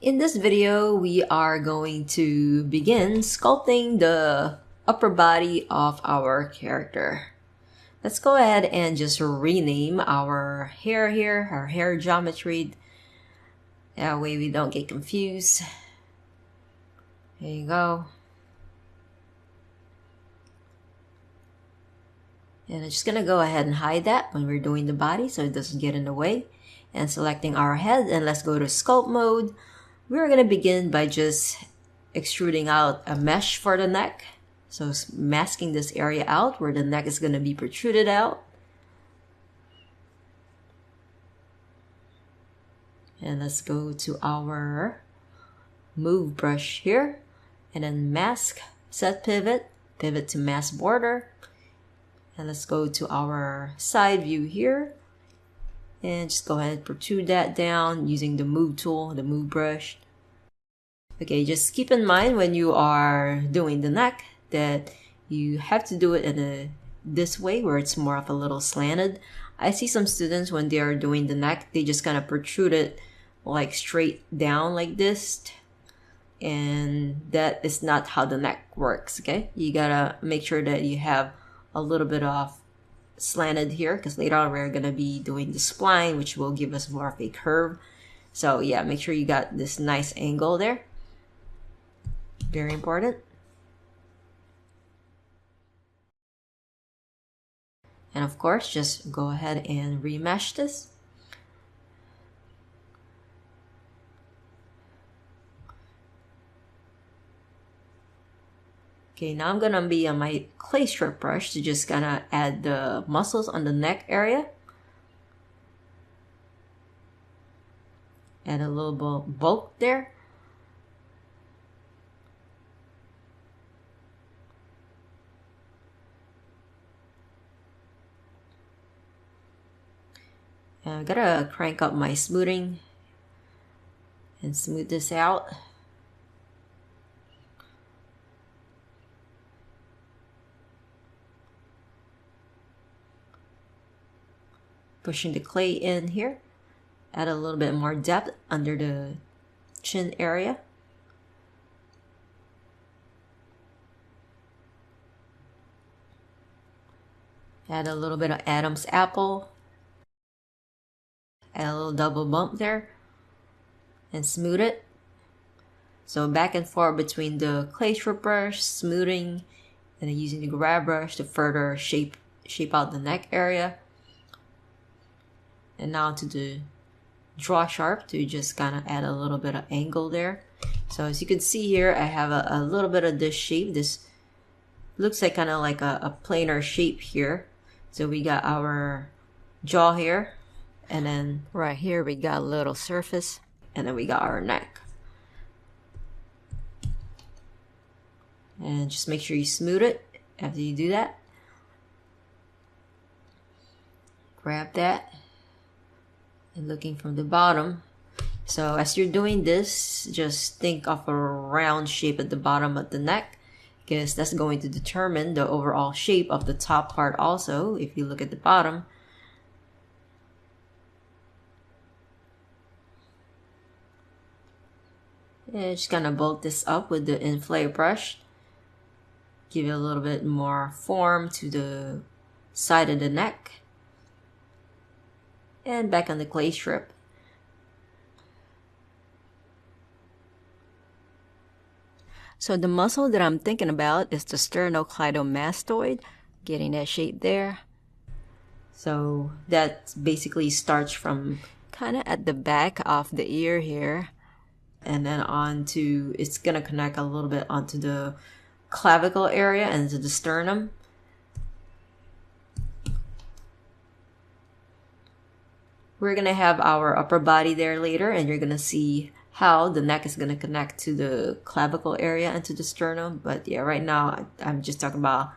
In this video, we are going to begin sculpting the upper body of our character. Let's go ahead and just rename our hair here, our hair geometry. That way we don't get confused. There you go. And I'm just gonna go ahead and hide that when we're doing the body so it doesn't get in the way. And selecting our head, and let's go to sculpt mode. We're gonna begin by just extruding out a mesh for the neck. So masking this area out where the neck is gonna be protruded out. And let's go to our move brush here, and then mask, set pivot, pivot to mask border. And let's go to our side view here and just go ahead and protrude that down using the move tool, the move brush. Okay, just keep in mind when you are doing the neck that you have to do it in this way where it's more of a little slanted. I see some students when they are doing the neck, they just kind of protrude it like straight down like this. And that is not how the neck works, okay? You gotta make sure that you have a little bit of slanted here because later on we're gonna be doing the spline, which will give us more of a curve. So yeah, make sure you got this nice angle there. Very important. And of course, just go ahead and remesh this. Okay, now I'm gonna be on my clay strip brush to just gonna add the muscles on the neck area. Add a little bulk there. And I gotta crank up my smoothing and smooth this out. Pushing the clay in here, add a little bit more depth under the chin area. Add a little bit of Adam's apple. Add a little double bump there and smooth it. So back and forth between the clay strip brush, smoothing, and then using the grab brush to further shape out the neck area. And now to the draw sharp to just kind of add a little bit of angle there. So as you can see here, I have a little bit of this shape. This looks like kind of like a planar shape here. So we got our jaw here, and then right here we got a little surface, and then we got our neck. And just make sure you smooth it after you do that. Grab that. And looking from the bottom. So as you're doing this, just think of a round shape at the bottom of the neck, because that's going to determine the overall shape of the top part also, if you look at the bottom. And just kind of bulk this up with the inflate brush. Give it a little bit more form to the side of the neck. And back on the clay strip. So the muscle that I'm thinking about is the sternocleidomastoid, getting that shape there. So that basically starts from kind of at the back of the ear here, and then onto, it's gonna connect a little bit onto the clavicle area and to the sternum. We're gonna have our upper body there later, and you're gonna see how the neck is gonna connect to the clavicle area and to the sternum. But yeah, right now I'm just talking about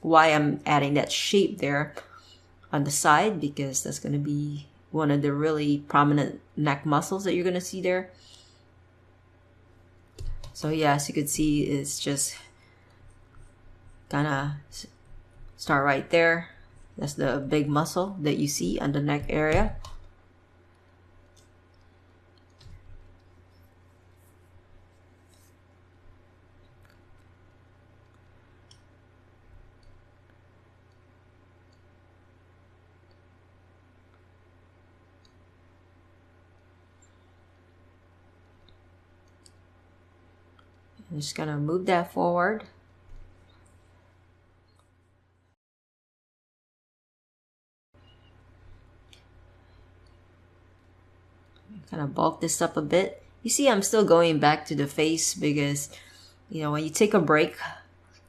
why I'm adding that shape there on the side, because that's gonna be one of the really prominent neck muscles that you're gonna see there. So yeah, as you can see, it's just gonna start right there. That's the big muscle that you see on the neck area. I'm just gonna move that forward. Kind of bulk this up a bit. You see, I'm still going back to the face because, you know, when you take a break,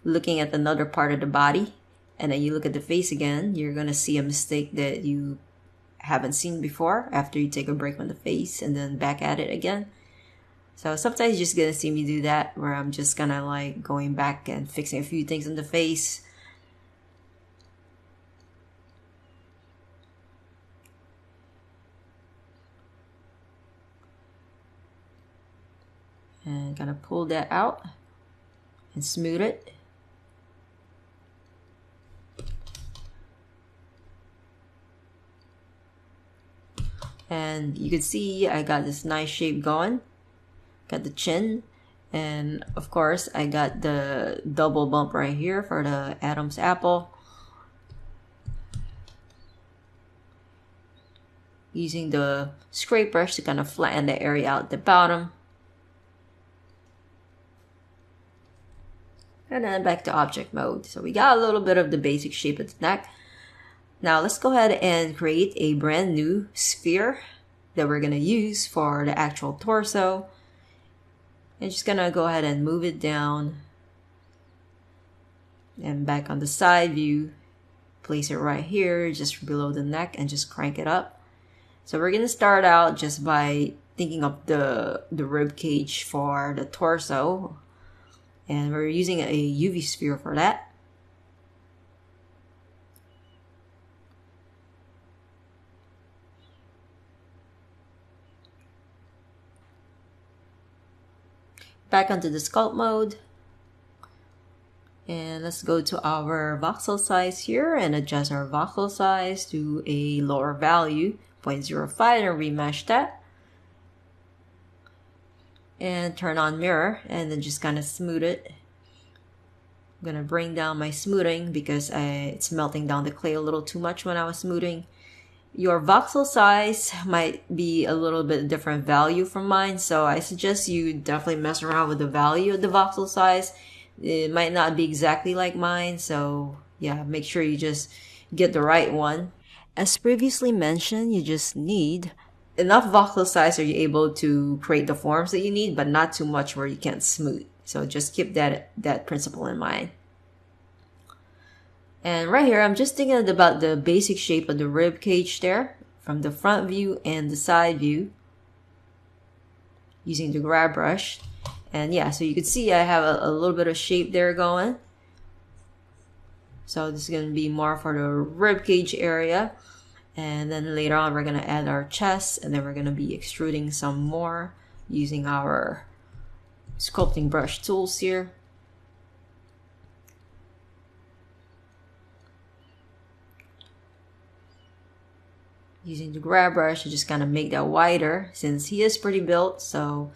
looking at another part of the body, and then you look at the face again, you're gonna see a mistake that you haven't seen before after you take a break from the face and then back at it again. So sometimes you're just gonna see me do that, where I'm just gonna like going back and fixing a few things in the face. And gonna pull that out and smooth it. And you can see I got this nice shape going. Got the chin, and of course I got the double bump right here for the Adam's apple. Using the scrape brush to kind of flatten the area out the bottom. And then back to object mode. So we got a little bit of the basic shape of the neck. Now let's go ahead and create a brand new sphere that we're gonna use for the actual torso. I'm just gonna go ahead and move it down and back on the side view. Place it right here, just below the neck, and just crank it up. So we're gonna start out just by thinking of the rib cage for the torso. And we're using a UV sphere for that. Back onto the sculpt mode. And let's go to our voxel size here and adjust our voxel size to a lower value, 0.05, and remesh that. And turn on mirror and then just kind of smooth it. I'm gonna bring down my smoothing because it's melting down the clay a little too much when I was smoothing. Your voxel size might be a little bit different value from mine, so I suggest you definitely mess around with the value of the voxel size. It might not be exactly like mine, so yeah, make sure you just get the right one. As previously mentioned, you just need enough voxel size so you're able to create the forms that you need, but not too much where you can't smooth. So just keep that principle in mind. And right here, I'm just thinking about the basic shape of the rib cage there, from the front view and the side view, using the grab brush. And yeah, so you can see I have a little bit of shape there going. So this is going to be more for the rib cage area. And then later on, we're going to add our chest, and then we're going to be extruding some more using our sculpting brush tools here. Using the grab brush to just kind of make that wider, since he is pretty built, so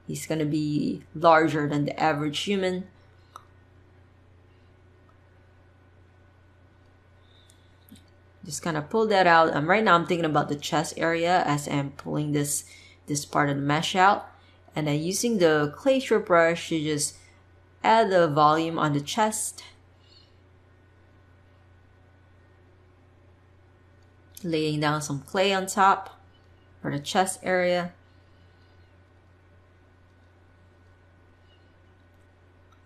he's going to be larger than the average human. Just kind of pull that out. Right now I'm thinking about the chest area as I'm pulling this part of the mesh out. And then using the clay strip brush to just add the volume on the chest. Laying down some clay on top for the chest area.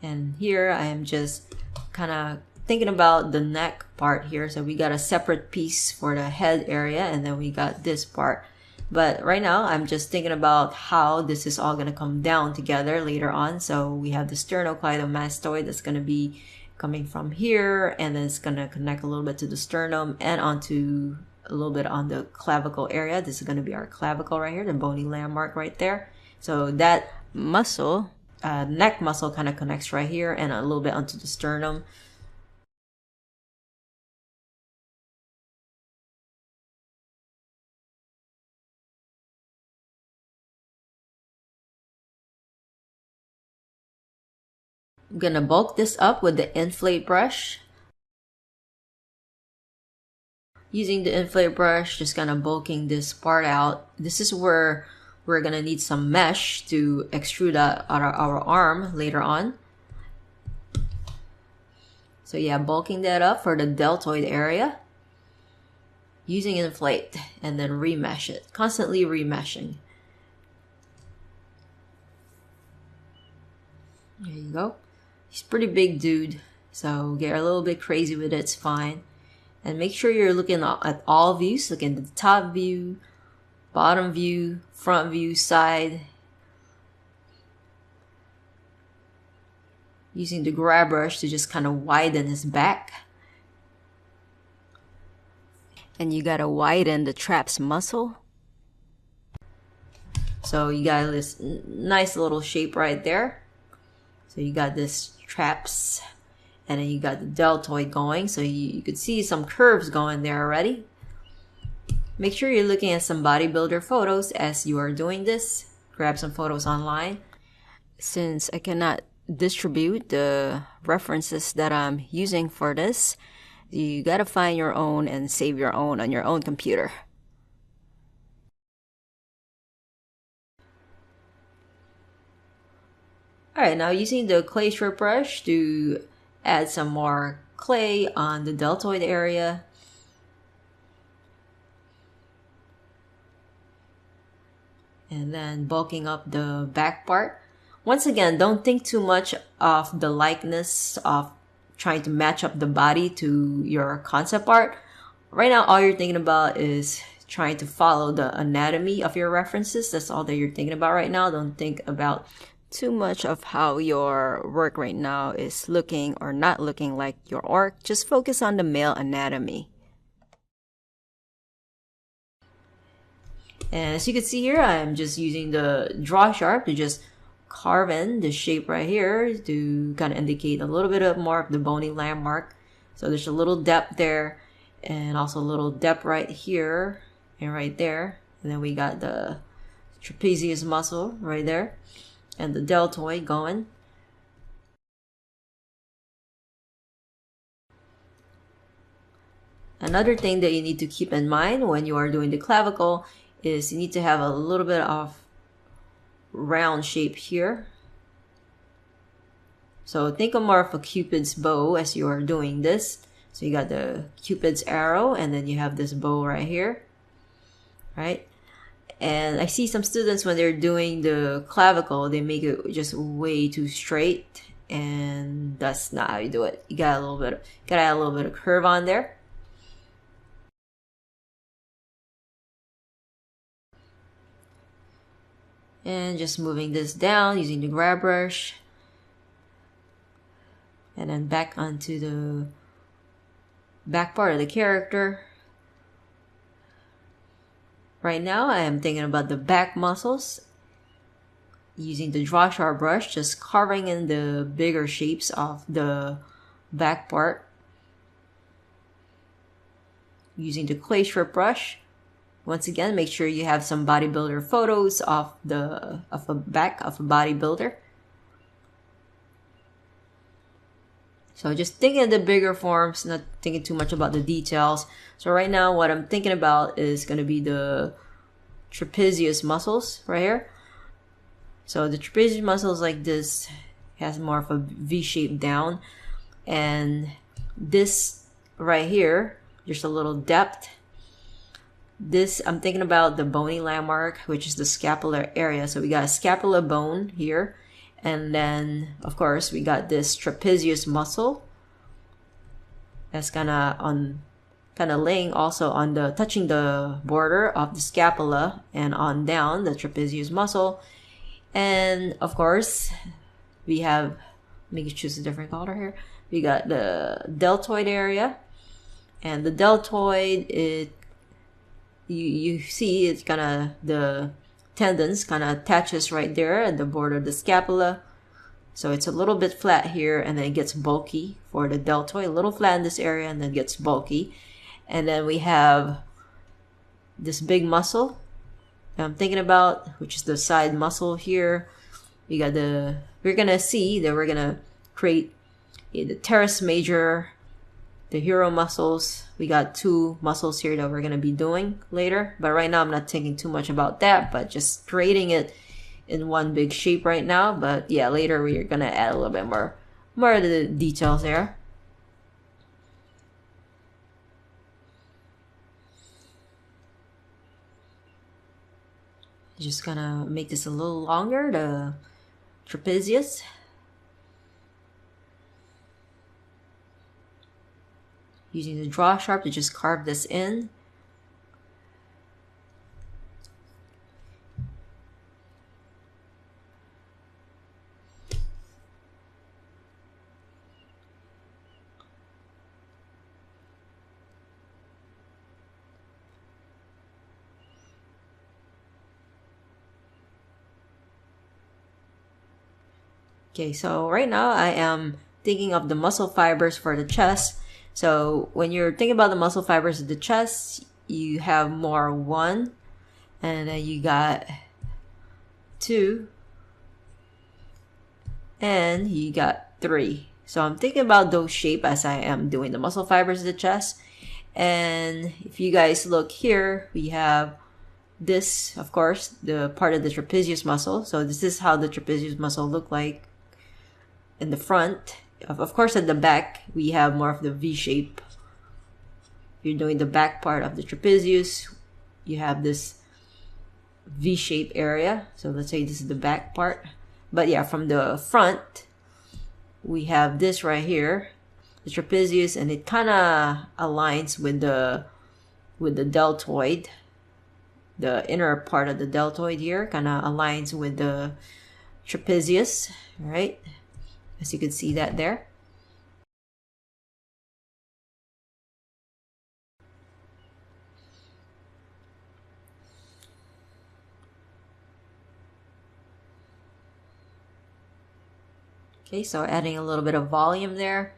And here I am just kind of thinking about the neck part here. So we got a separate piece for the head area, and then we got this part. But right now I'm just thinking about how this is all going to come down together later on. So we have the sternocleidomastoid that's going to be coming from here, and then it's going to connect a little bit to the sternum and onto a little bit on the clavicle area. This is going to be our clavicle right here, the bony landmark right there. So that muscle, neck muscle, kind of connects right here and a little bit onto the sternum. I'm going to bulk this up with the inflate brush. Using the inflate brush, just kind of bulking this part out. This is where we're gonna need some mesh to extrude our arm later on. So yeah, bulking that up for the deltoid area. Using inflate and then remesh it. Constantly remeshing. There you go. He's a pretty big dude, so get a little bit crazy with it, it's fine. And make sure you're looking at all views. Look at the top view, bottom view, front view, side. Using the grab brush to just kind of widen his back. And you gotta widen the traps muscle. So you got this nice little shape right there. So you got this traps, and then you got the deltoid going. So you could see some curves going there already. Make sure you're looking at some bodybuilder photos as you are doing this. Grab some photos online. Since I cannot distribute the references that I'm using for this, you gotta find your own and save your own on your own computer. Alright, now using the clay strip brush to add some more clay on the deltoid area. And then bulking up the back part. Once again, don't think too much of the likeness of trying to match up the body to your concept art. Right now, all you're thinking about is trying to follow the anatomy of your references. That's all that you're thinking about right now. Don't think about too much of how your work right now is looking or not looking like your orc. Just focus on the male anatomy. And as you can see here, I'm just using the draw sharp to just carve in the shape right here to kind of indicate a little bit of more of the bony landmark. So there's a little depth there, and also a little depth right here and right there. And then we got the trapezius muscle right there and the deltoid going. Another thing that you need to keep in mind when you are doing the clavicle is you need to have a little bit of round shape here. So think of more of a Cupid's bow as you are doing this. So you got the Cupid's arrow, and then you have this bow right here, right? And I see some students when they're doing the clavicle, they make it just way too straight, and that's not how you do it. You got gotta add a little bit of curve on there. And just moving this down using the grab brush. And then back onto the back part of the character. Right now I am thinking about the back muscles. Using the draw sharp brush, just carving in the bigger shapes of the back part. Using the clay strip brush. Once again, make sure you have some bodybuilder photos of a back of a bodybuilder. So just thinking of the bigger forms, not thinking too much about the details. So right now what I'm thinking about is going to be the trapezius muscles right here. So the trapezius muscles like this has more of a V shape down. And this right here, just a little depth. This, I'm thinking about the bony landmark, which is the scapular area. So we got a scapula bone here. And then, of course, we got this trapezius muscle. That's kind of laying also on the, touching the border of the scapula and on down the trapezius muscle. And, of course, we have, let me choose a different color here. We got the deltoid area. And the deltoid, you see it's kind of the tendons kind of attaches right there at the border of the scapula. So it's a little bit flat here, and then it gets bulky for the deltoid. A little flat in this area and then gets bulky. And then we have this big muscle that I'm thinking about, which is the side muscle here. We got we're gonna see that we're gonna create the teres major the hero muscles. We got 2 muscles here that we're going to be doing later. But right now I'm not thinking too much about that, but just creating it in one big shape right now. But yeah, later we're going to add a little bit more of the details there. Just gonna make this a little longer, the trapezius. Using the draw sharp to just carve this in. Okay, so right now I am thinking of the muscle fibers for the chest. So when you're thinking about the muscle fibers of the chest, you have more 1, and then you got 2, and you got 3. So I'm thinking about those shape as I am doing the muscle fibers of the chest. And if you guys look here, we have this, of course, the part of the trapezius muscle. So this is how the trapezius muscle look like in the front. Of course, at the back, we have more of the V shape. You're doing the back part of the trapezius, you have this V shape area. So let's say this is the back part. But yeah, from the front, we have this right here, the trapezius, and it kind of aligns with the deltoid. The inner part of the deltoid here kind of aligns with the trapezius, right? As you can see that there. Okay, so adding a little bit of volume there.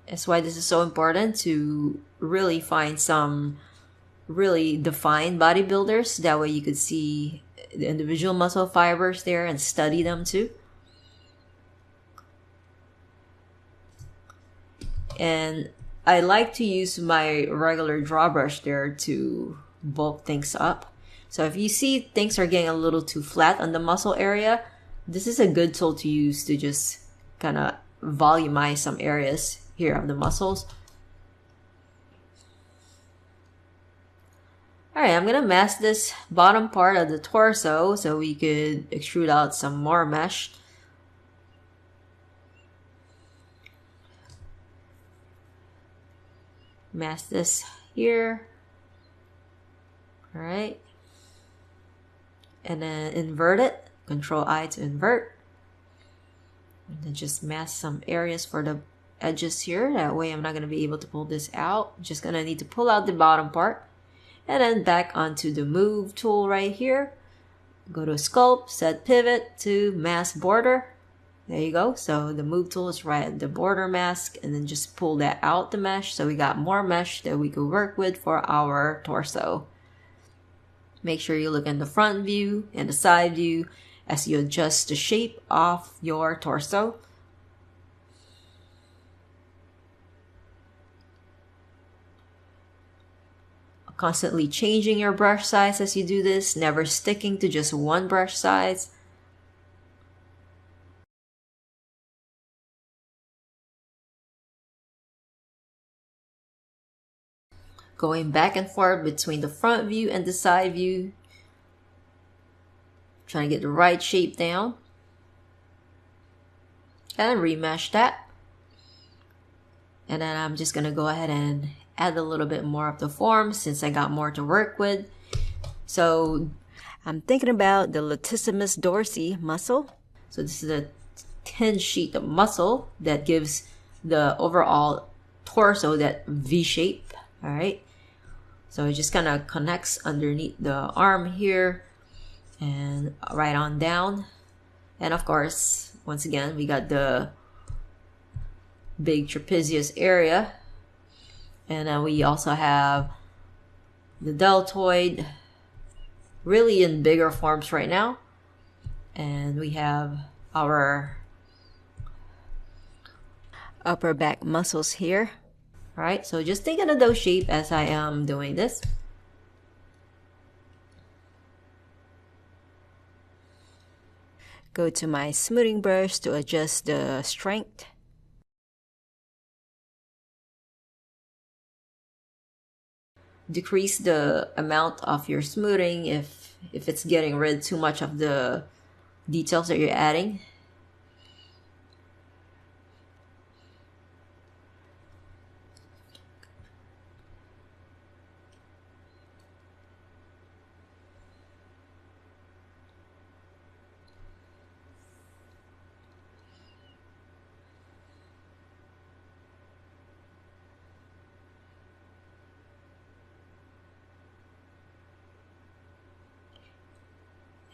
That's why this is so important to really find some really defined bodybuilders. That way you could see the individual muscle fibers there and study them too. And I like to use my regular draw brush there to bulk things up. So if you see things are getting a little too flat on the muscle area, this is a good tool to use to just kind of volumize some areas here of the muscles. Alright, I'm going to mask this bottom part of the torso so we could extrude out some more mesh. Mask this here. Alright. And then invert it. Control I to invert. And then just mask some areas for the edges here. That way I'm not going to be able to pull this out. Just going to need to pull out the bottom part. And then back onto the move tool right here. Go to sculpt, set pivot to mask border. There you go. So the move tool is right at the border mask, and then just pull that out the mesh. So we got more mesh that we could work with for our torso. Make sure you look in the front view and the side view as you adjust the shape of your torso. Constantly changing your brush size as you do this, never sticking to just one brush size. Going back and forth between the front view and the side view. Trying to get the right shape down. And remesh that. And then I'm just going to go ahead and add a little bit more of the form since I got more to work with. So I'm thinking about the latissimus dorsi muscle. So this is a thin sheet of muscle that gives the overall torso that V shape. All right. So it just kind of connects underneath the arm here and right on down. And of course, once again, we got the big trapezius area. And then we also have the deltoid really in bigger forms right now. And we have our upper back muscles here. All right, so just think of those shape as I am doing this. Go to my smoothing brush to adjust the strength. Decrease the amount of your smoothing if it's getting rid too much of the details that you're adding.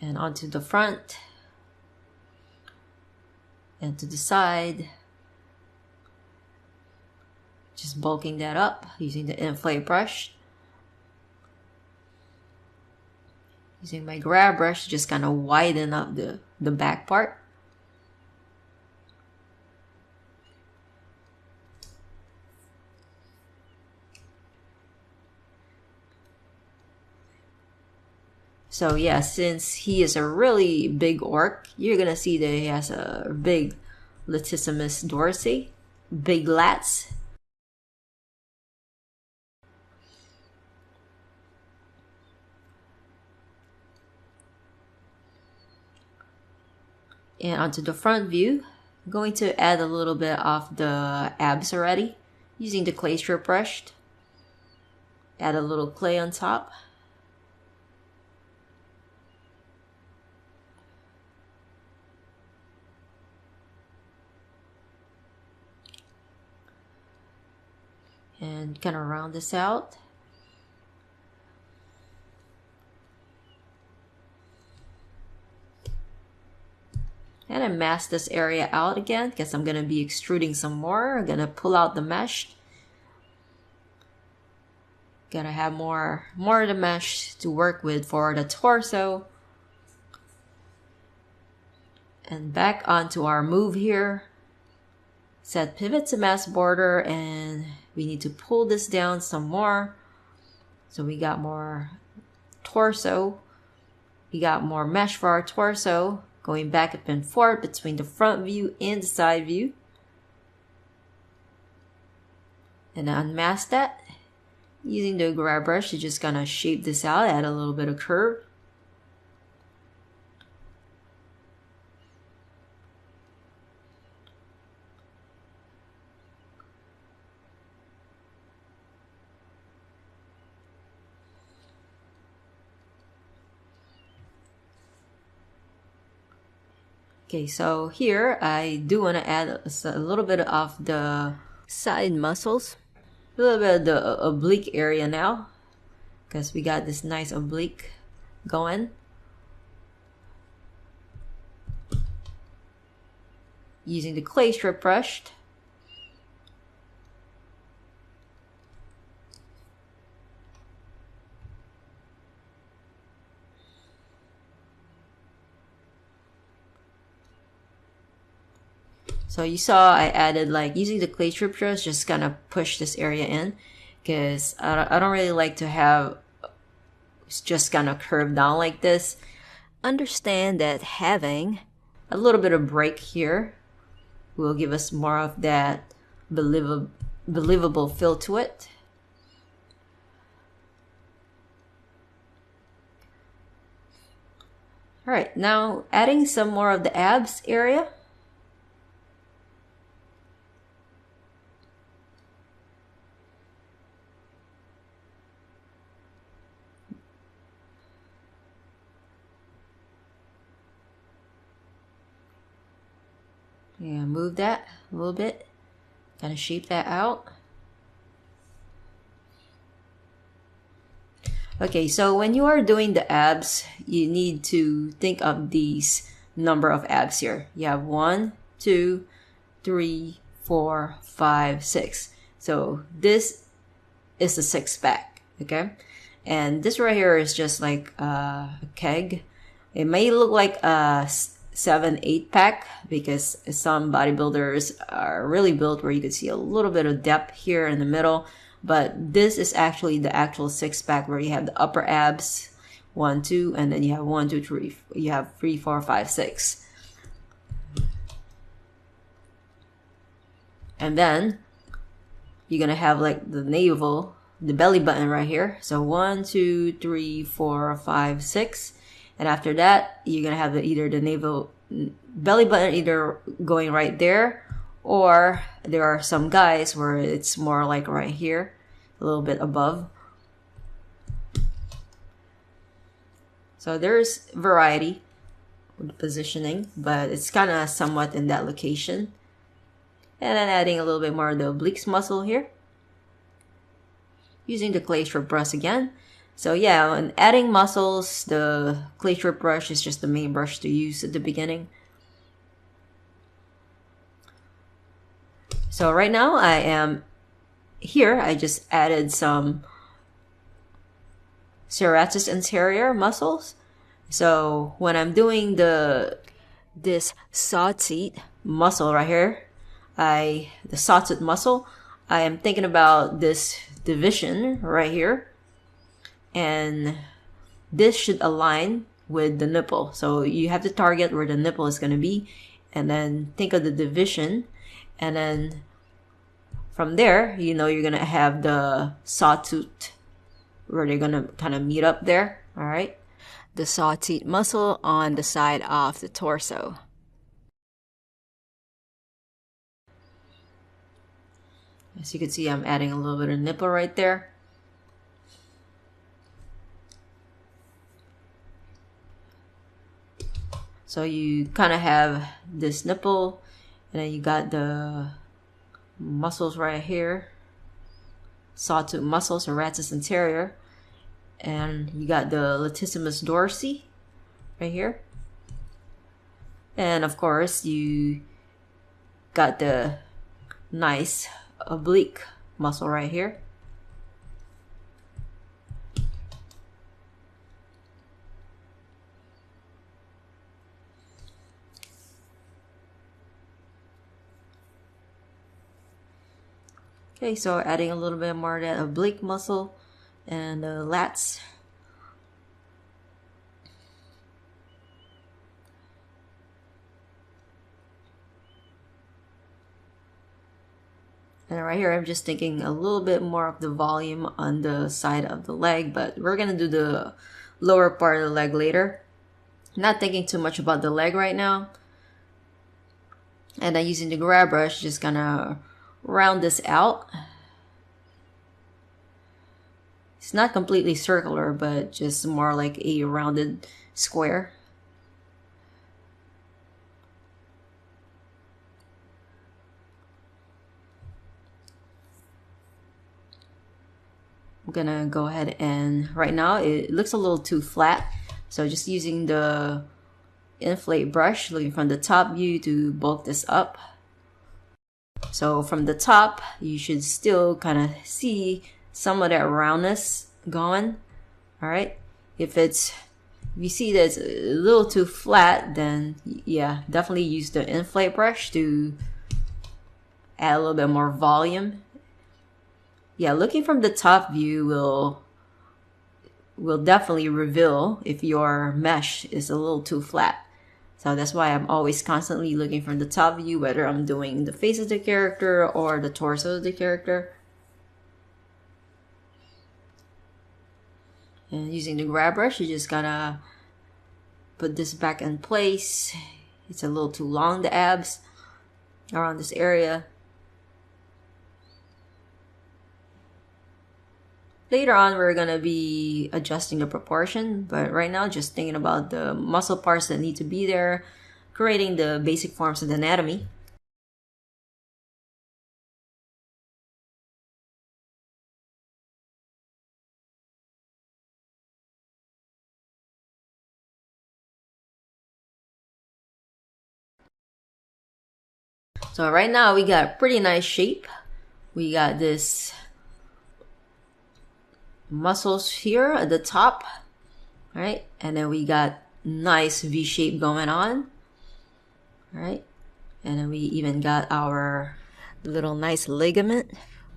And onto the front and to the side, just bulking that up using the inflate brush. Using my grab brush to just kind of widen up the back part. So yeah, since he is a really big orc, you're gonna see that he has a big latissimus dorsi, big lats. And onto the front view, I'm going to add a little bit of the abs already, using the clay strip brush. Add a little clay on top. And kind of round this out. And I mask this area out again because I'm going to be extruding some more. I'm going to pull out the mesh. Gotta have more of the mesh to work with for the torso. And back onto our move here. Set pivot to mask border, and we need to pull this down some more. So we got more torso. We got more mesh for our torso. Going back up and forth between the front view and the side view. And unmask that. Using the grab brush to just kind of shape this out, add a little bit of curve. Okay, so here I do want to add a little bit of the side muscles, a little bit of the oblique area now, because we got this nice oblique going. Using the clay strip brush. So you saw I added, like, using the clay strip brush, just kind of push this area in, because I don't really like to have it's just kind of curved down like this. Understand that having a little bit of break here will give us more of that believable feel to it. All right, now adding some more of the abs area. Yeah, move that a little bit, kind of shape that out. Okay, so when you are doing the abs, you need to think of these number of abs here. You have 1, 2, 3, 4, 5, 6. So this is the 6-pack, okay? And this right here is just like a keg. It may look like a 7, 8 pack, because some bodybuilders are really built where you can see a little bit of depth here in the middle. But this is actually the actual 6 pack where you have the upper abs, 1, 2, and then you have 1, 2, 3. You have 3, 4, 5, 6. And then you're gonna have like the navel, the belly button right here. So 1, 2, 3, 4, 5, 6. And after that, you're gonna have either the navel, belly button either going right there, or there are some guys where it's more like right here, a little bit above. So there's variety with positioning, but it's kind of somewhat in that location. And then adding a little bit more of the obliques muscle here, using the clay strip brush again. So yeah, when adding muscles, the clay strip brush is just the main brush to use at the beginning. So right now I am here, I just added some serratus anterior muscles. So when I'm doing this sawtooth muscle right here, the sawtooth muscle, I am thinking about this division right here, and this should align with the nipple. So you have to target where the nipple is going to be, and then think of the division, and then from there, you know, you're going to have the sawtooth where they're going to kind of meet up there. All right, the sawtooth muscle on the side of the torso. As you can see, I'm adding a little bit of nipple right there. So you kind of have this nipple, and then you got the muscles right here, sawtooth muscles, serratus anterior, and you got the latissimus dorsi right here. And of course, you got the nice oblique muscle right here. Okay, so adding a little bit more of that oblique muscle and the lats. And right here, I'm just thinking a little bit more of the volume on the side of the leg, but we're gonna do the lower part of the leg later. Not thinking too much about the leg right now. And then using the grab brush, just gonna round this out. It's not completely circular, but just more like a rounded square. I'm gonna go ahead and right now it looks a little too flat, so just using the inflate brush, looking from the top view to bulk this up. So from the top, you should still kind of see some of that roundness going. All right, if you see that it's a little too flat, then yeah, definitely use the inflate brush to add a little bit more volume. Yeah, looking from the top view will definitely reveal if your mesh is a little too flat. So that's why I'm always constantly looking from the top view, whether I'm doing the face of the character or the torso of the character. And using the grab brush, you just gotta put this back in place. It's a little too long, the abs around this area. Later on, we're gonna be adjusting the proportion, but right now, just thinking about the muscle parts that need to be there, creating the basic forms of the anatomy. So right now, we got pretty nice shape. We got this muscles here at the top, right? And then we got nice V shape going on. All right, and then we even got our little nice ligament.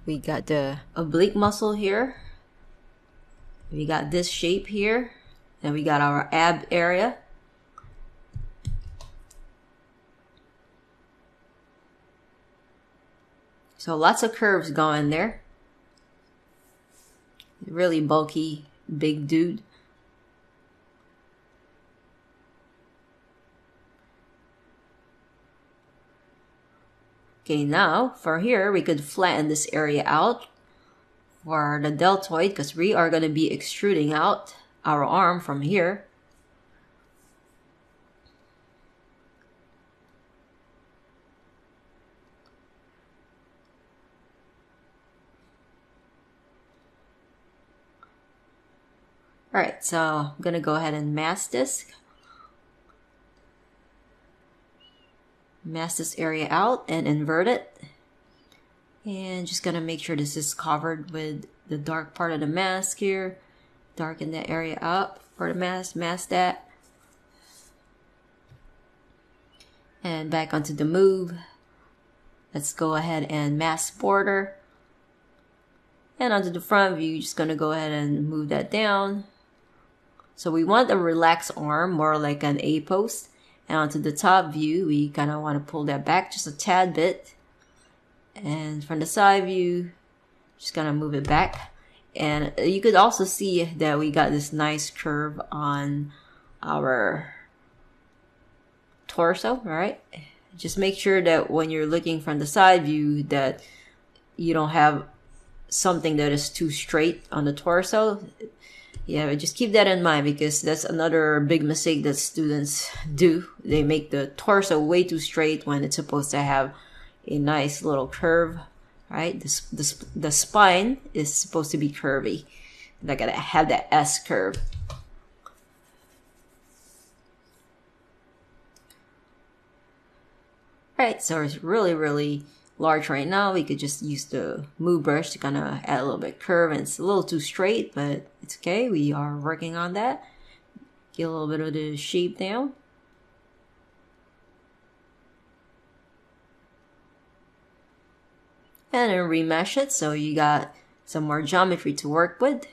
We got the oblique muscle here. We got this shape here, and we got our ab area. So lots of curves going there. Really bulky, big dude. Okay, now for here, we could flatten this area out for the deltoid because we are going to be extruding out our arm from here. Alright, so I'm going to go ahead and mask this. Mask this area out and invert it. And just going to make sure this is covered with the dark part of the mask here. Darken that area up for the mask. Mask that. And back onto the move. Let's go ahead and mask border. And onto the front view, just going to go ahead and move that down. So we want a relaxed arm, more like an A post. And onto the top view, we kind of want to pull that back just a tad bit. And from the side view, just gonna move it back. And you could also see that we got this nice curve on our torso, right? Just make sure that when you're looking from the side view that you don't have something that is too straight on the torso. Yeah, but just keep that in mind because that's another big mistake that students do. They make the torso way too straight when it's supposed to have a nice little curve, right? The spine is supposed to be curvy. They're gonna have that S curve. Right, so it's really large right now. We could just use the move brush to kind of add a little bit of curve, and it's a little too straight, but it's okay. We are working on that. Get a little bit of the shape down. And then remesh it so you got some more geometry to work with.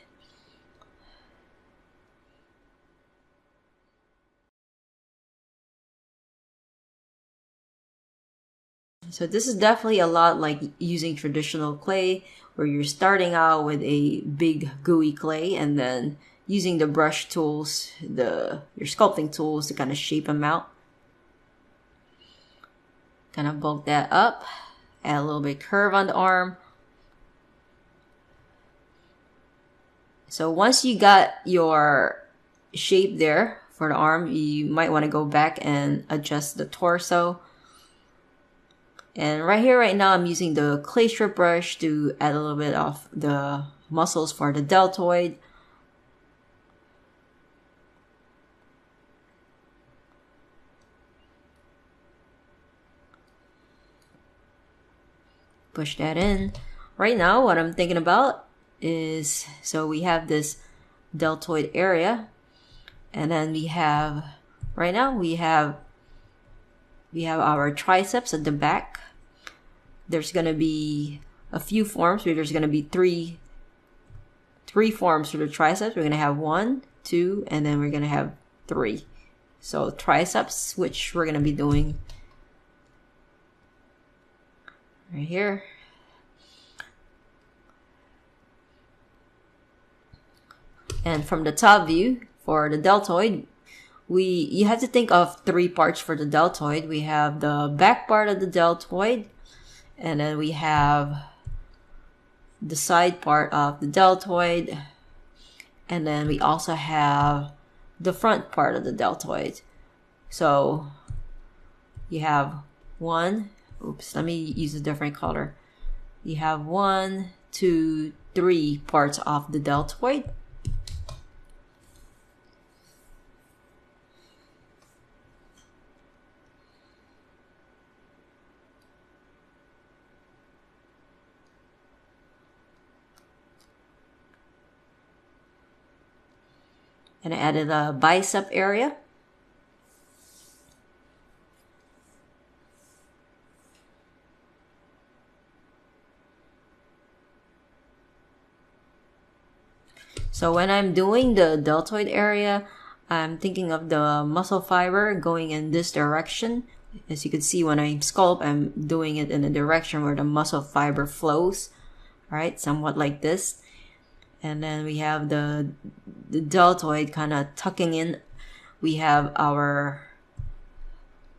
So this is definitely a lot like using traditional clay where you're starting out with a big gooey clay and then using the brush tools, your sculpting tools to kind of shape them out. Kind of bulk that up, add a little bit of curve on the arm. So once you got your shape there for the arm, you might want to go back and adjust the torso. And right here, right now, I'm using the clay strip brush to add a little bit of the muscles for the deltoid. Push that in. Right now, what I'm thinking about is, so we have this deltoid area, and then we have, right now, we have our triceps at the back. There's going to be a few forms. There's going to be three forms for the triceps. We're going to have 1, 2, and then we're going to have 3. So triceps, which we're going to be doing right here. And from the top view for the deltoid, you have to think of 3 parts for the deltoid. We have the back part of the deltoid, and then we have the side part of the deltoid, and then we also have the front part of the deltoid. So you have let me use a different color. You have 1, 2, 3 parts of the deltoid. And I added a bicep area. So when I'm doing the deltoid area, I'm thinking of the muscle fiber going in this direction. As you can see, when I sculpt, I'm doing it in a direction where the muscle fiber flows, right? Somewhat like this. And then we have the deltoid kind of tucking in. We have our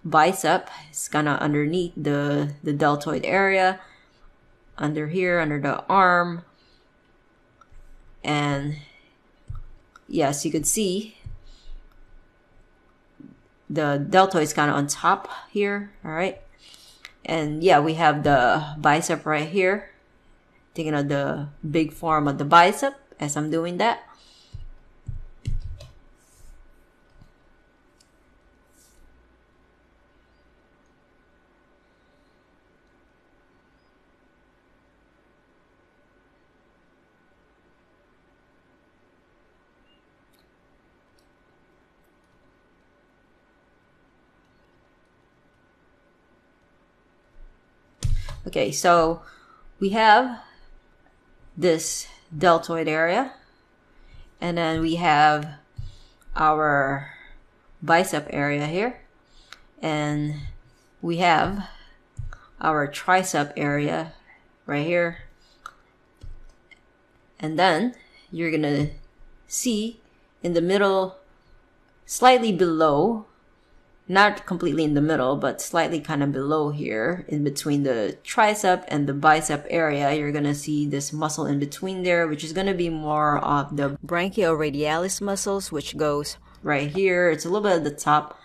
bicep. It's kind of underneath the deltoid area, under here, under the arm. And yes, you could see the deltoid is kind of on top here. All right. And yeah, we have the bicep right here. Thinking of the big form of the bicep as I'm doing that. Okay, so we have this deltoid area, and then we have our bicep area here, and we have our tricep area right here. And then you're gonna see in the middle, slightly below, not completely in the middle, but slightly kind of below here, in between the tricep and the bicep area, you're going to see this muscle in between there, which is going to be more of the brachioradialis muscles, which goes right here. It's a little bit at the top,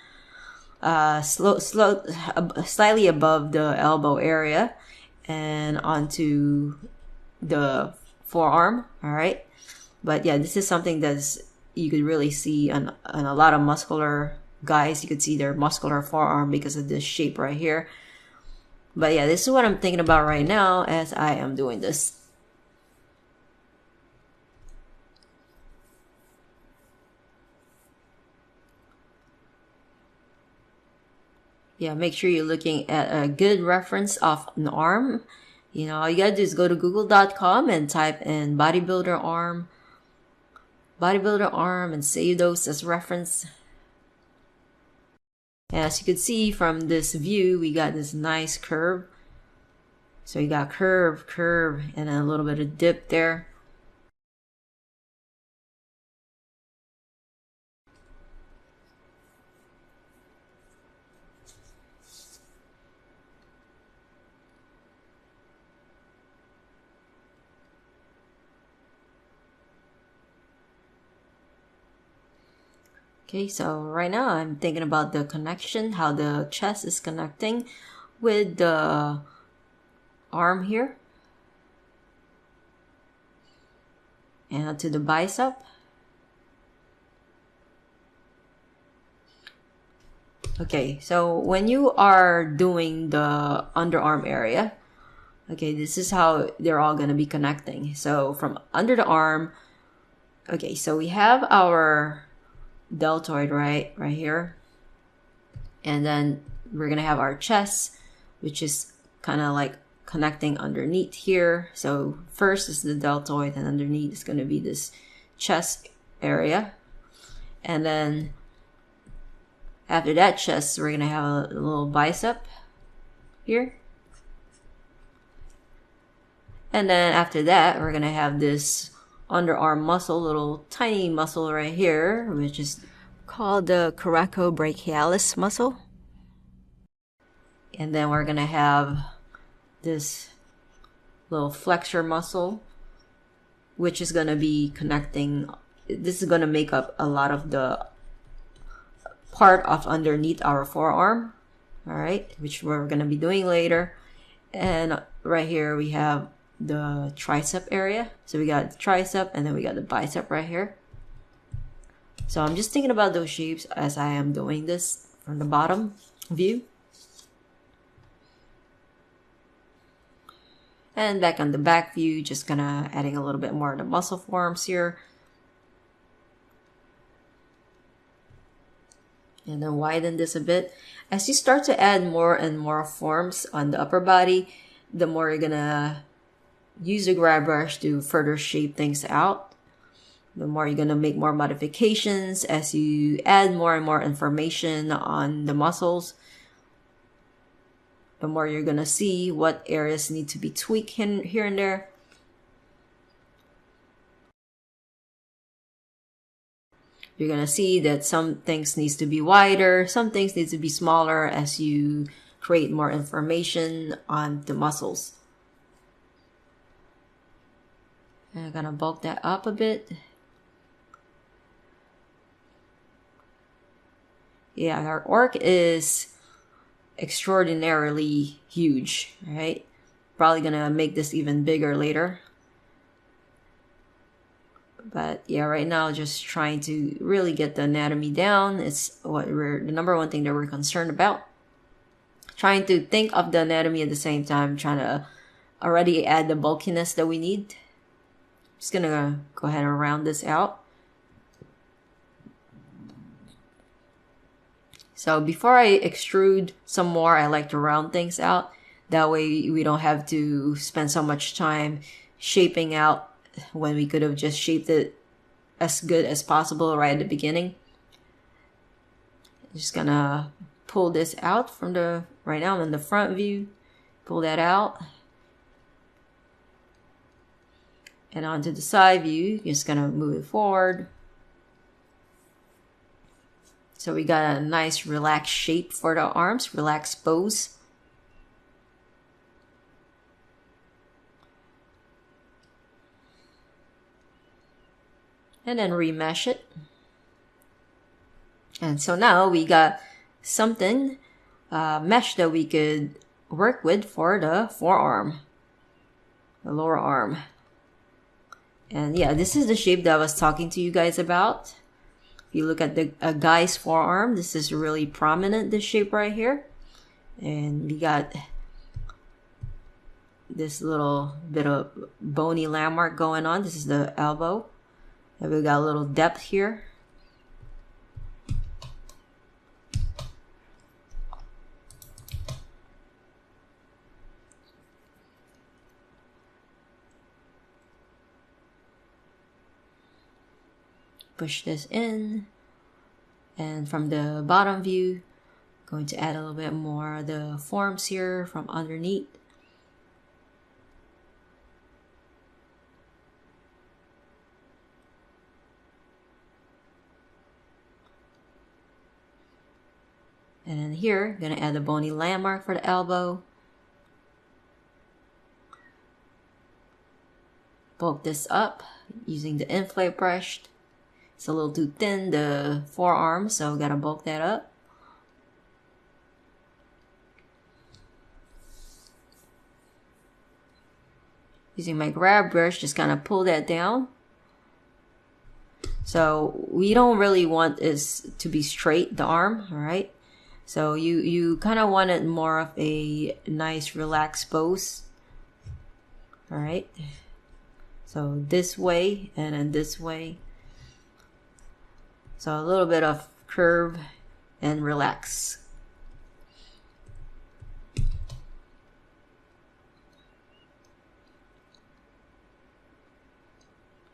slightly above the elbow area and onto the forearm. All right. But yeah, this is something that's you could really see on a lot of muscular guys. You could see their muscular forearm because of this shape right here. But yeah, this is what I'm thinking about right now as I am doing this. Yeah, make sure you're looking at a good reference of an arm. You know, all you gotta do is go to google.com and type in bodybuilder arm, and save those as reference. As you can see from this view, we got this nice curve. So you got curve, and then a little bit of dip there. Okay, so right now I'm thinking about the connection, how the chest is connecting with the arm here and to the bicep. Okay, so when you are doing the underarm area, okay, this is how they're all going to be connecting. So from under the arm, okay, so we have our deltoid right here, and then we're gonna have our chest, which is kind of like connecting underneath here. So first is the deltoid, and underneath is going to be this chest area, and then after that chest we're gonna have a little bicep here, and then after that we're gonna have this underarm muscle, little tiny muscle right here, which is called the coracobrachialis muscle. And then we're gonna have this little flexor muscle, which is gonna be connecting. This is gonna make up a lot of the part of underneath our forearm, all right, which we're gonna be doing later. And right here we have the tricep area. So we got the tricep, and then we got the bicep right here. So I'm just thinking about those shapes as I am doing this from the bottom view. And back on the back view, just gonna adding a little bit more of the muscle forms here. And then widen this a bit. As you start to add more and more forms on the upper body, the more you're gonna use the grab brush to further shape things out. The more you're going to make more modifications as you add more and more information on the muscles, the more you're going to see what areas need to be tweaked here and there. You're going to see that some things needs to be wider, some things need to be smaller as you create more information on the muscles. And I'm going to bulk that up a bit. Yeah, our orc is extraordinarily huge, right? Probably gonna make this even bigger later. But yeah, right now just trying to really get the anatomy down. It's the number one thing that we're concerned about. Trying to think of the anatomy at the same time, trying to already add the bulkiness that we need. Just gonna go ahead and round this out. So before I extrude some more, I like to round things out. That way we don't have to spend so much time shaping out when we could have just shaped it as good as possible right at the beginning. Just gonna pull this out from right now I'm in the front view. Pull that out. And onto the side view, just gonna move it forward. So we got a nice relaxed shape for the arms, relaxed pose. And then remesh it. And so now we got something, mesh that we could work with for the forearm, the lower arm. And yeah, this is the shape that I was talking to you guys about. If you look at a guy's forearm, this is really prominent, this shape right here. And we got this little bit of bony landmark going on. This is the elbow. And we got a little depth here. Push this in, and from the bottom view, going to add a little bit more of the forms here from underneath. And then here, gonna add a bony landmark for the elbow. Bulk this up using the inflate brush. It's a little too thin, the forearm, so gotta bulk that up. Using my grab brush, just kind of pull that down. So we don't really want this to be straight, the arm, all right? So you kind of want it more of a nice relaxed pose, all right? So this way and then this way. So a little bit of curve and relax.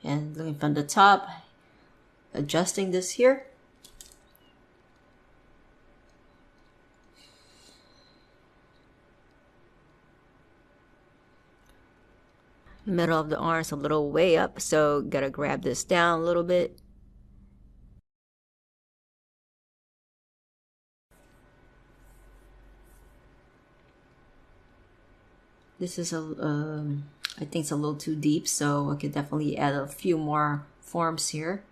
And looking from the top, adjusting this here. Middle of the arm is a little way up, so gotta grab this down a little bit. This is I think it's a little too deep, so I could definitely add a few more forms here.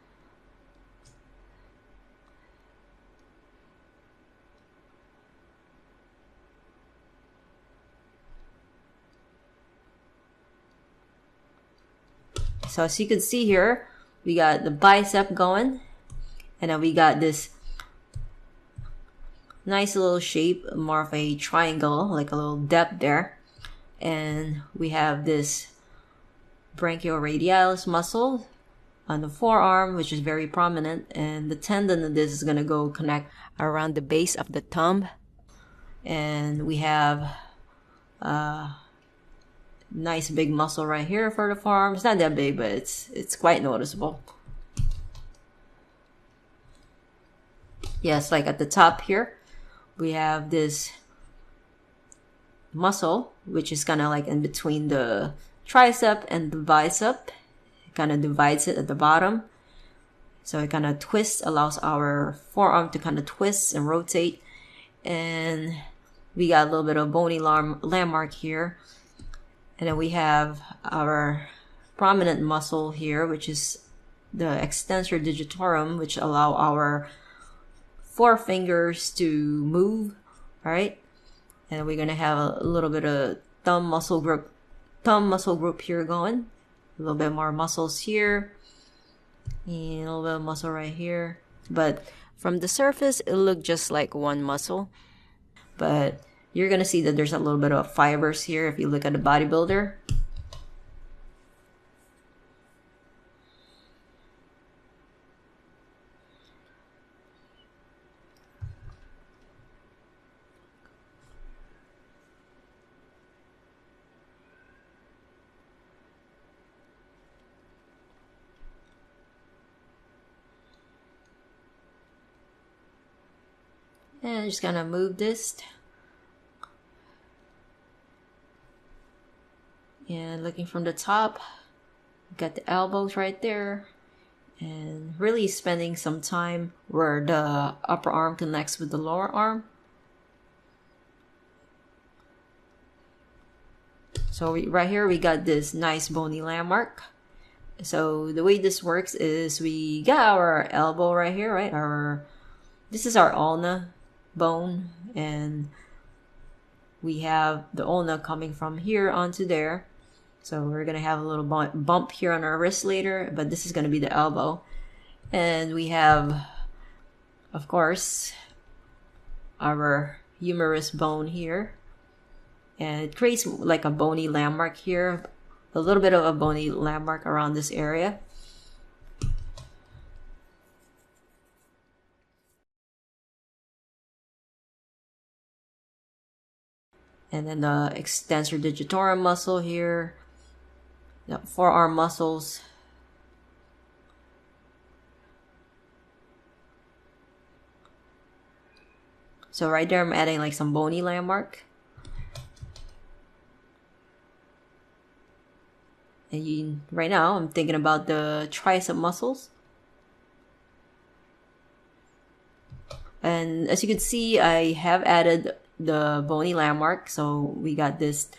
So as you can see here, we got the bicep going, and then we got this nice little shape, more of a triangle, like a little depth there. And we have this brachioradialis muscle on the forearm, which is very prominent, and the tendon of this is going to go connect around the base of the thumb. And we have nice big muscle right here for the forearm. It's not that big, but it's quite noticeable. Yes, like at the top here, we have this muscle, which is kind of like in between the tricep and the bicep. It kind of divides it at the bottom. So it kind of twists, allows our forearm to kind of twist and rotate. And we got a little bit of bony landmark here. And then we have our prominent muscle here, which is the extensor digitorum, which allow our forefingers to move, right? And we're gonna have a little bit of thumb muscle group here going. A little bit more muscles here, and a little bit of muscle right here. But from the surface, it looked just like one muscle. But you're gonna see that there's a little bit of fibers here if you look at the bodybuilder. And I'm just gonna move this. And looking from the top, got the elbows right there. And really spending some time where the upper arm connects with the lower arm. So right here we got this nice bony landmark. So the way this works is we got our elbow right here, right? This is our ulna bone, and we have the ulna coming from here onto there. So we're gonna have a little bump here on our wrist later, but this is gonna be the elbow. And we have, of course, our humerus bone here. And it creates like a bony landmark here, a little bit of a bony landmark around this area. And then the extensor digitorum muscle here, the forearm muscles. So right there, I'm adding like some bony landmark. And right now, I'm thinking about the tricep muscles. And as you can see, I have added the bony landmark. So we got this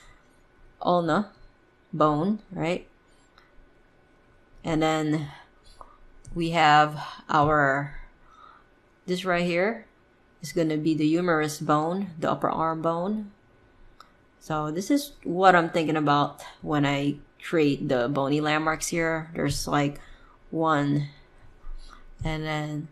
ulna bone, right? And then we have this right here is going to be the humerus bone, the upper arm bone. So this is what I'm thinking about when I create the bony landmarks here. There's like 1 and then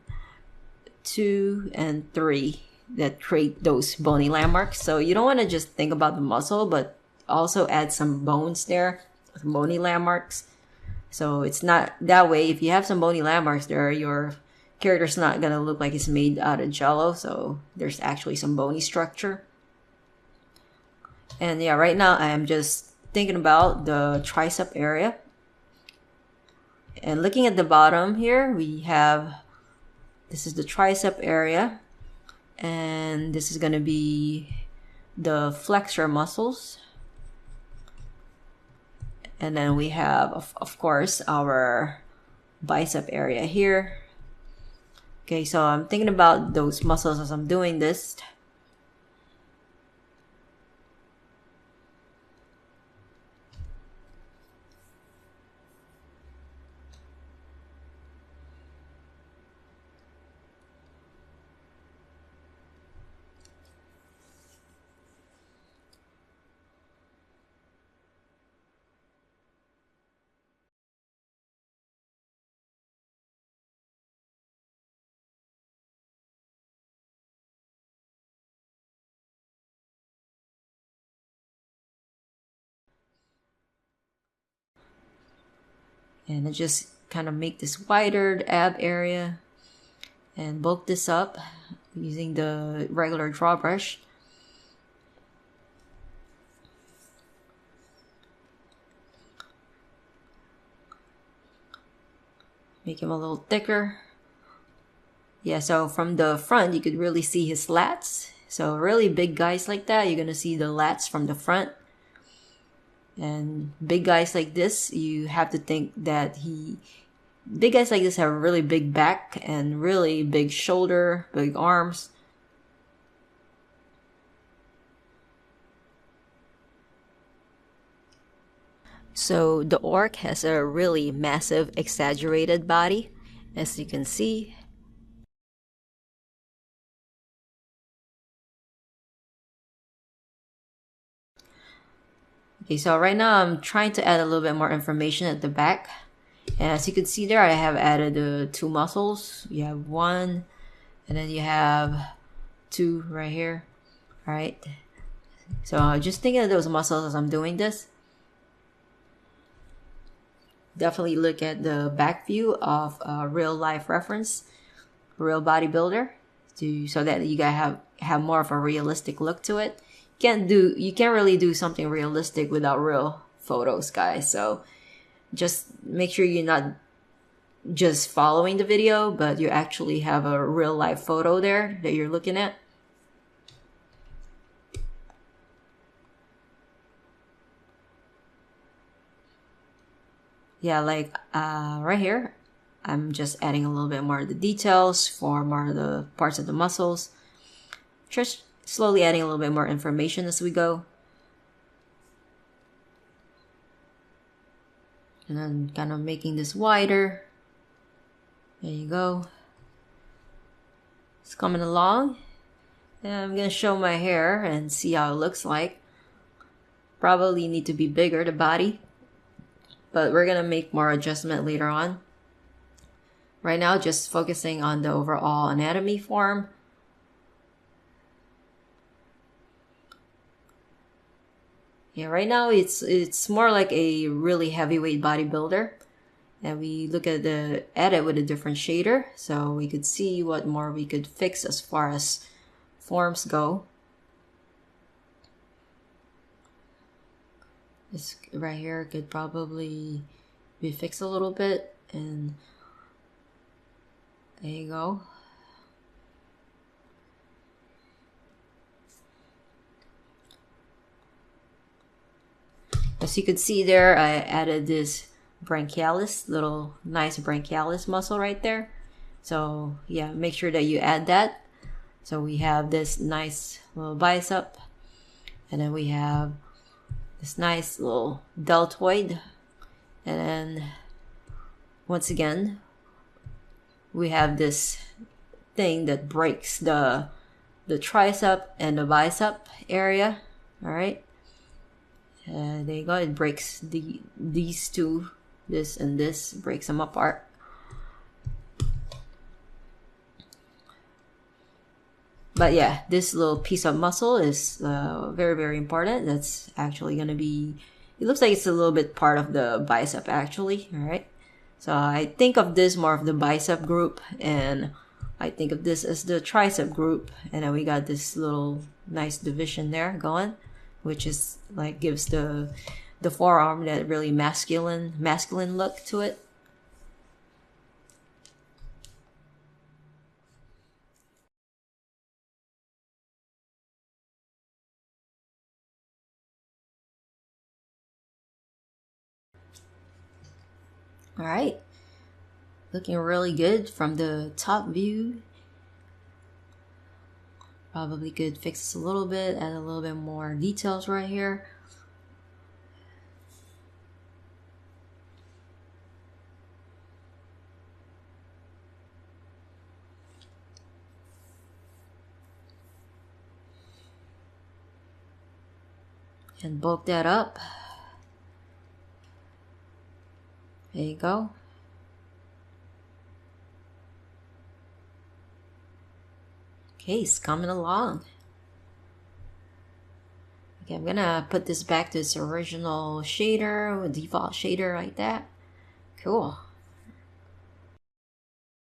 2 and 3 that create those bony landmarks. So you don't want to just think about the muscle, but also add some bones there, some bony landmarks. So it's not that way. If you have some bony landmarks there, your character's not gonna look like it's made out of jello. So there's actually some bony structure. And yeah, right now I'm just thinking about the tricep area. And looking at the bottom here, this is the tricep area. And this is going to be the flexor muscles. And then we have, of course, our bicep area here. Okay, so I'm thinking about those muscles as I'm doing this. And I just kind of make this wider ab area and bulk this up using the regular draw brush. Make him a little thicker. Yeah, so from the front, you could really see his lats. So really big guys like that, you're gonna see the lats from the front. And big guys like this, you have to think that big guys like this have a really big back and really big shoulder, big arms. So the orc has a really massive, exaggerated body, as you can see. Okay, so right now I'm trying to add a little bit more information at the back. And as you can see there, I have added the 2 muscles. You have 1, and then you have 2 right here. All right. So just thinking of those muscles as I'm doing this. Definitely look at the back view of a real life reference, real bodybuilder, so that you guys have more of a realistic look to it. You can't really do something realistic without real photos, guys. So just make sure you're not just following the video, but you actually have a real life photo there that you're looking at. Yeah, like right here, I'm just adding a little bit more of the details for more of the parts of the muscles. Just slowly adding a little bit more information as we go. And then kind of making this wider. There you go. It's coming along. And I'm going to show my hair and see how it looks like. Probably need to be bigger, the body. But we're going to make more adjustment later on. Right now, just focusing on the overall anatomy form. Yeah, right now it's more like a really heavyweight bodybuilder. And we look at it with a different shader, so we could see what more we could fix as far as forms go. This right here could probably be fixed a little bit, and there you go. As you could see there, I added this branchialis, little nice branchialis muscle right there. So yeah, make sure that you add that. So we have this nice little bicep, and then we have this nice little deltoid, and then once again we have this thing that breaks the tricep and the bicep area. All right, there you go. It breaks these two, this and this, breaks them apart. But yeah, this little piece of muscle is very, very important. That's actually going to be, it looks like it's a little bit part of the bicep actually, all right? So I think of this more of the bicep group, and I think of this as the tricep group. And then we got this little nice division there going, which is like gives the forearm that really masculine look to it. All right, looking really good from the top view. Probably could fix this a little bit, add a little bit more details right here. And bulk that up. There you go. Okay, it's coming along. Okay, I'm gonna put this back to its original shader, default shader like that. Cool.